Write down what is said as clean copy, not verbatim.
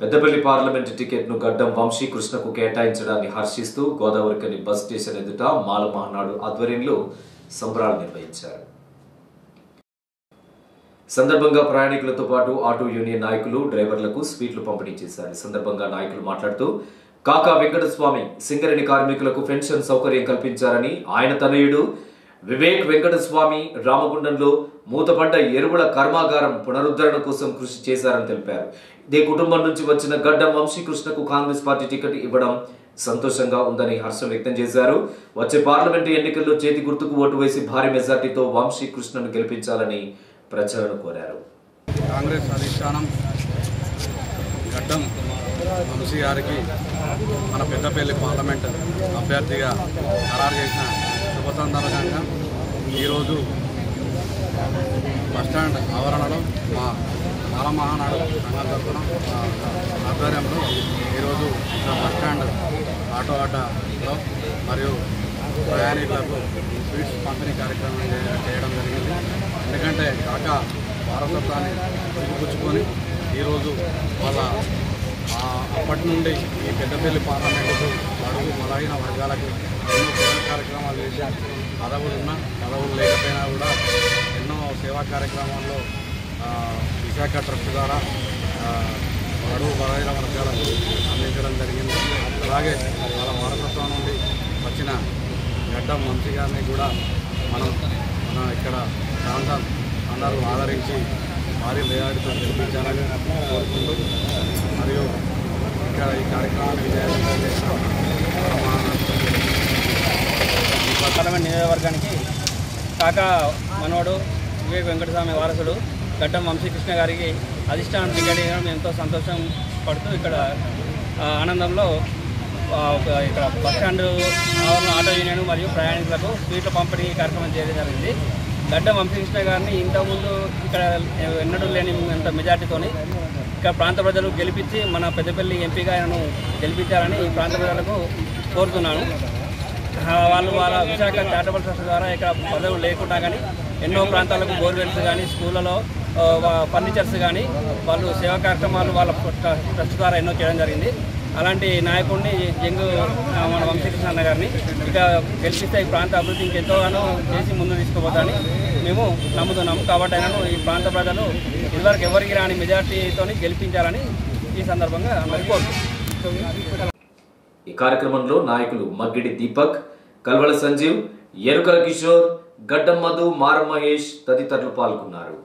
Peddapalli parliament టికెట్ను గడ్డం వంశీకృష్ణకు కేటాయించడాన్ని హర్షిస్తూ Godavarikhani bus station ఎదుట మాల మహానాడు ఆధ్వర్యంలో సంబరాలు నిర్వహించారు. సందర్భంగా ప్రయాణికులతో పాటు ఆటో యూనియన్ నాయకులు డ్రైవర్లకు స్వీట్లు పంపిణీ చేశారు. ఈ సందర్భంగా నాయకులు మాట్లాడుతూ కాకా వెంకటస్వామి సింగరేణి కార్మికులకు పెన్షన్ సౌకర్యం కల్పించారని, ఆయన తనయుడు వివేక్ వెంకటస్వామి రామగుండంలో మూతపడ్డ ఎరువుల కర్మాగారం పునరుద్ధరణ కోసం కృషి చేశారని తెలిపారు. ఇదే కుటుంబం నుంచి వచ్చిన గడ్డం వంశీకృష్ణకు కాంగ్రెస్ పార్టీ టికెట్ ఇవ్వడం సంతోషంగా ఉందని హర్షం వ్యక్తం చేశారు. వచ్చే పార్లమెంటు ఎన్నికల్లో చేతి గుర్తుకు ఓటు వేసి భారీ మెజార్టీతో వంశీకృష్ణను గెలిపించాలని ప్రజలను కోరారు. కాంగ్రెస్ అధిష్టానం గడ్డం వంశీ గారికి మన పెద్దపల్లి పార్లమెంట్ అభ్యర్థిగా ఖరారు చేసిన శుభ సందర్భంగా ఈరోజు బస్టాండ్ ఆవరణలో మా మాల మహానాడు సంఘం తరఫున ఆధ్వర్యంలో ఈరోజు బస్టాండ్ ఆటో అడ్డాలో మరియు ప్రయాణికులకు స్వీట్స్ పంపిణీ కార్యక్రమం చేయడం జరిగింది. ఎందుకంటే కాకా వారసత్వాన్ని పుచ్చుకొని ఈరోజు వాళ్ళ అప్పటి నుండి ఈ పెద్దపల్లి పార్లమెంటుకు అడుగు మొదలైన వర్గాలకు ఎన్నో సేవా కార్యక్రమాలు చేశారు. పదవులు లేకపోయినా కూడా ఎన్నో సేవా కార్యక్రమాల్లో విశాఖ ట్రస్ట్ ద్వారా అడుగు మొదలైన వర్గాలకు అందించడం జరిగింది. అలాగే వాళ్ళ వారసత్వం నుండి వచ్చిన గడ్డం వంశీ గారిని కూడా మనం ఇక్కడ ప్రాంతం అందరూ ఆదరించి భారీ మెజారిటీతో గెలిపించాలని కోరుకుంటూ మరియు ఇక్కడ ఈ కార్యక్రమాన్ని విజయవంతం చేసిన పార్లమెంట్ నియోజకవర్గానికి కాకా మనోడు వివేక్ వెంకటస్వామి వారసుడు గడ్డం వంశీకృష్ణ గారికి అధిష్టానం టికెట్ ఇవ్వడం ఎంతో సంతోషం పడుతూ ఇక్కడ ఆనందంలో ఇక్కడ బస్టాండ్ ఆవరణ ఆటో యూనియన్ మరియు ప్రయాణికులకు స్వీట్ల పంపిణీ కార్యక్రమం చేయడం జరిగింది. గడ్డం వంశీకృష్ణ గారిని ఇంతకుముందు ఇక్కడ ఎన్నడూ లేని ఎంత మెజార్టీతోని ఇక్కడ ప్రాంత ప్రజలు గెలిపించి మన పెద్దపల్లి ఎంపీగా ఆయనను గెలిపించాలని ఈ ప్రాంత ప్రజలకు కోరుతున్నాను. వాళ్ళ విశాఖ చారిటబుల్ ట్రస్ట్ ద్వారా ఇక్కడ పదవులు లేకుండా కానీ ఎన్నో ప్రాంతాలకు బోర్వెల్స్ కానీ స్కూళ్ళలో ఫర్నిచర్స్ కానీ వాళ్ళు సేవా కార్యక్రమాలు వాళ్ళ ట్రస్ట్ ద్వారా ఎన్నో చేయడం జరిగింది. అలాంటి నాయకుడిని మన వంశీకృష్ణ అన్న గారిని ఇక గెలిపిస్తే ఈ ప్రాంత అభివృద్ధి ఇంకెంతోగానో చేసి ముందు తీసుకుపోతామని మేము నమ్ముతున్నాము. కాబట్టి ఆయనను ఈ ప్రాంత ప్రజలు ఇదివరకు ఎవరికి రాని మెజార్టీతో గెలిపించాలని ఈ సందర్భంగా అందరికీ కోరుతున్నాం. ఈ కార్యక్రమంలో నాయకులు మగ్గిడి దీపక్, కల్వల సంజీవ్, ఎరుకల కిషోర్, గడ్డం మధు, మార మహేష్ తదితరులు పాల్గొన్నారు.